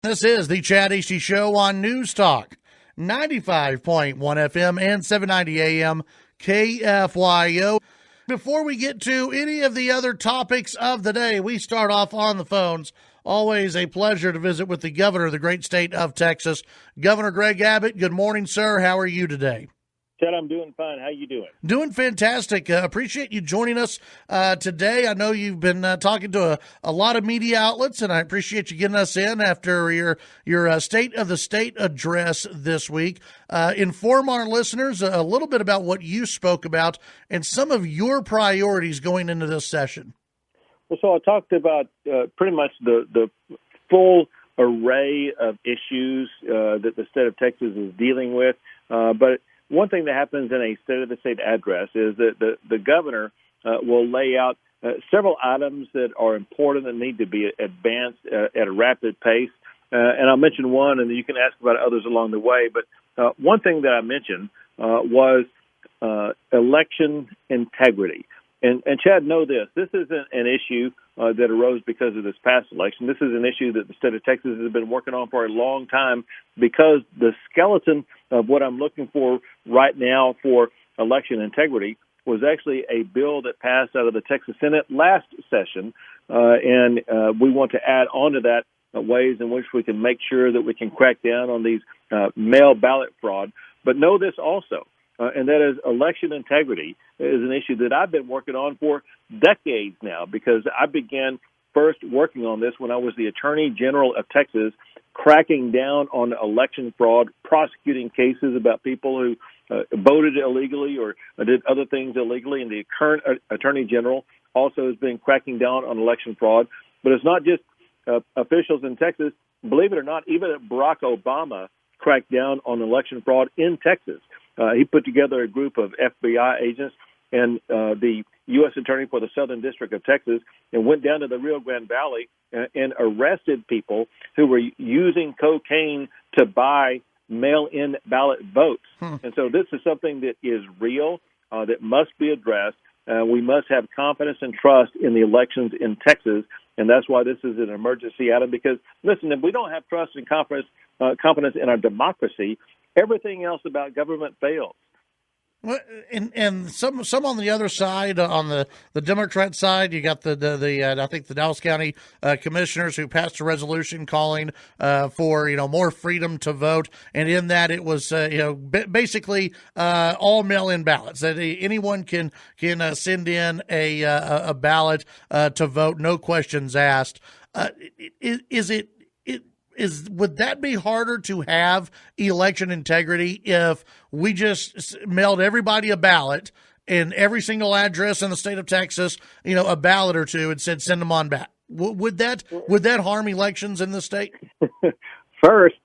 This is the Chad Hasty Show on News Talk, 95.1 FM and 790 AM KFYO. Before we get to any of the other topics of the day, we start off on the phones. Always a pleasure to visit with the governor of the great state of Texas, Governor Greg Abbott. Good morning, sir. How are you today? Chad, I'm doing fine. How you doing? Doing fantastic. Appreciate you joining us today. I know you've been talking to a lot of media outlets, and I appreciate you getting us in after your State of the State address this week. Inform our listeners a little bit about what you spoke about and some of your priorities going into this session. Well, so I talked about pretty much the full array of issues that the state of Texas is dealing with, but one thing that happens in a State of the State address is that the governor will lay out several items that are important and need to be advanced at a rapid pace. And I'll mention one, and you can ask about others along the way. But one thing that I mentioned was election integrity. And Chad, know this. This isn't an issue that arose because of this past election. This is an issue that the state of Texas has been working on for a long time, because the skeleton of what I'm looking for right now for election integrity was actually a bill that passed out of the Texas Senate last session. And we want to add on to that ways in which we can make sure that we can crack down on these mail ballot fraud. But know this also. And that is election integrity is an issue that I've been working on for decades now, because I began first working on this when I was the Attorney General of Texas, cracking down on election fraud, prosecuting cases about people who voted illegally or did other things illegally. And the current Attorney General also has been cracking down on election fraud. But it's not just officials in Texas. Believe it or not, even Barack Obama cracked down on election fraud in Texas. He put together a group of FBI agents and the U.S. Attorney for the Southern District of Texas and went down to the Rio Grande Valley and arrested people who were using cocaine to buy mail-in ballot votes. And so this is something that is real, that must be addressed. We must have confidence and trust in the elections in Texas, and that's why this is an emergency item. Because, listen, if we don't have trust and confidence in our democracy, everything else about government fails. Well, and some on the other side, on the Democrat side, you got the I think the Dallas County commissioners who passed a resolution calling for more freedom to vote, and in that it was basically all mail-in ballots, that anyone can send in a ballot to vote, no questions asked. Would that be harder to have election integrity if we just mailed everybody a ballot and every single address in the state of Texas, a ballot or two, and said send them on back? Would that harm elections in the state? First,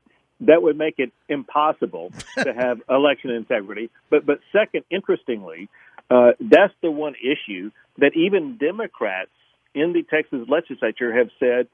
that would make it impossible to have election integrity. But second, interestingly, that's the one issue that even Democrats in the Texas legislature have said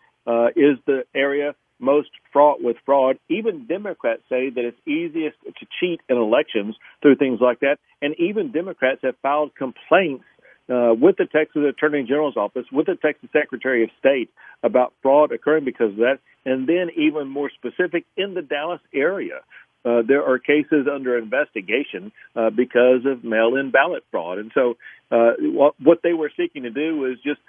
is the area most fraught with fraud. Even Democrats say that it's easiest to cheat in elections through things like that. And even Democrats have filed complaints with the Texas Attorney General's office, with the Texas Secretary of State about fraud occurring because of that. And then even more specific, in the Dallas area, there are cases under investigation because of mail-in ballot fraud. And so what they were seeking to do is just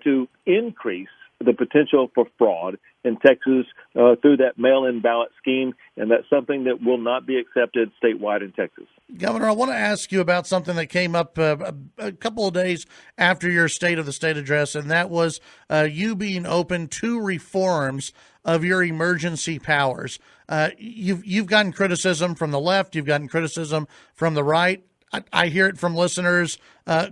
to increase the potential for fraud in Texas through that mail-in ballot scheme, and that's something that will not be accepted statewide in Texas. Governor, I want to ask you about something that came up a couple of days after your State of the State address, and that was you being open to reforms of your emergency powers. You've gotten criticism from the left, you've gotten criticism from the right. I hear it from listeners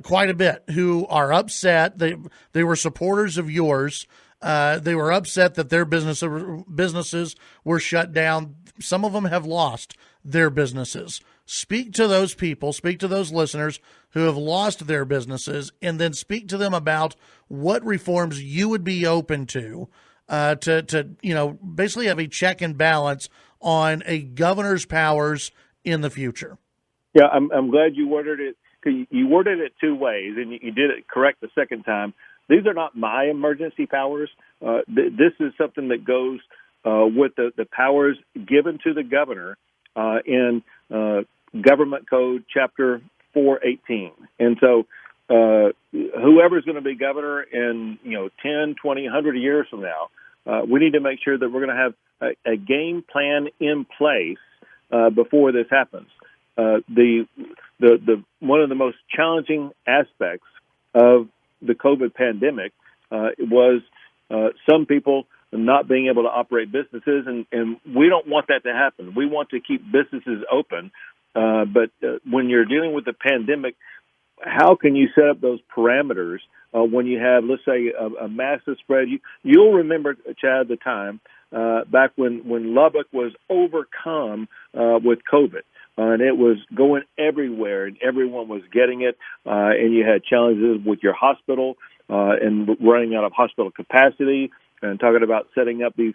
quite a bit who are upset. They were supporters of yours. They were upset that their businesses were shut down. Some of them have lost their businesses. Speak to those people, speak to those listeners who have lost their businesses, and then speak to them about what reforms you would be open to basically have a check and balance on a governor's powers in the future. Yeah, I'm glad you worded it. You worded it two ways, and you did it correct the second time. These are not my emergency powers. This is something that goes with the powers given to the governor in Government Code Chapter 418. And so whoever's going to be governor in 10, 20, 100 years from now, we need to make sure that we're going to have a game plan in place before this happens. The one of the most challenging aspects of the COVID pandemic was some people not being able to operate businesses, and we don't want that to happen. We want to keep businesses open, but when you're dealing with the pandemic, how can you set up those parameters when you have, let's say, a massive spread? You'll remember, Chad, the time back when Lubbock was overcome with COVID. And it was going everywhere, and everyone was getting it, and you had challenges with your hospital and running out of hospital capacity, and talking about setting up these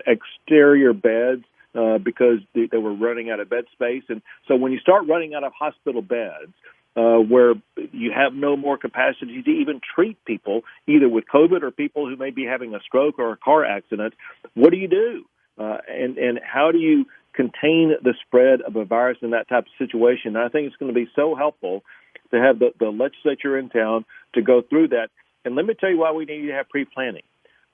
exterior beds because they were running out of bed space. And so when you start running out of hospital beds, where you have no more capacity to even treat people, either with COVID or people who may be having a stroke or a car accident, what do you do? And how do you contain the spread of a virus in that type of situation? And I think it's going to be so helpful to have the legislature in town to go through that. And let me tell you why we need to have pre-planning.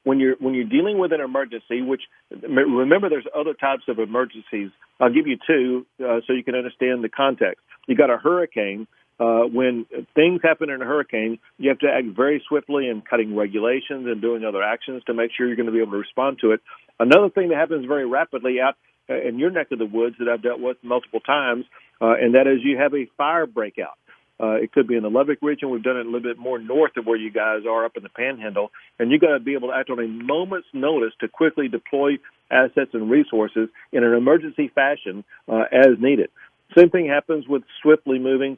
When you're dealing with an emergency, which remember there's other types of emergencies. I'll give you two so you can understand the context. You got a hurricane. When things happen in a hurricane, you have to act very swiftly in cutting regulations and doing other actions to make sure you're going to be able to respond to it. Another thing that happens very rapidly out in your neck of the woods that I've dealt with multiple times, and that is you have a fire breakout. It could be in the Lubbock region. We've done it a little bit more north of where you guys are up in the Panhandle, and you've got to be able to act on a moment's notice to quickly deploy assets and resources in an emergency fashion as needed. Same thing happens with swiftly moving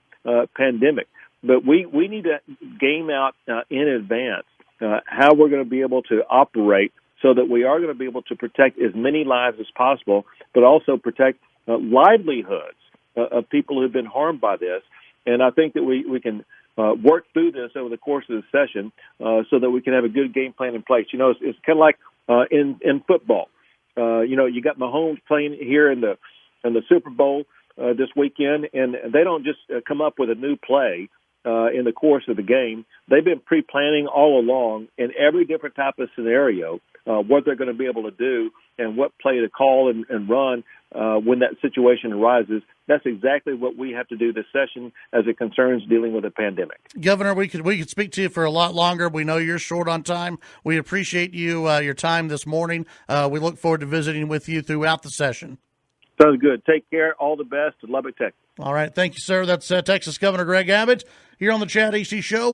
pandemic. But we need to game out in advance how we're going to be able to operate so that we are going to be able to protect as many lives as possible, but also protect livelihoods of people who've been harmed by this. And I think that we can work through this over the course of the session so that we can have a good game plan in place. It's kind of like in football. You got Mahomes playing here in the Super Bowl this weekend, and they don't just come up with a new play in the course of the game. They've been pre-planning all along in every different type of scenario what they're going to be able to do and what play to call and run when that situation arises. That's exactly what we have to do this session as it concerns dealing with a pandemic. Governor, we could speak to you for a lot longer. We know you're short on time. We appreciate your time this morning. We look forward to visiting with you throughout the session. Sounds good. Take care. All the best. Lubbock, Texas. All right. Thank you, sir. That's Texas Governor Greg Abbott here on the Chad Hasty Show.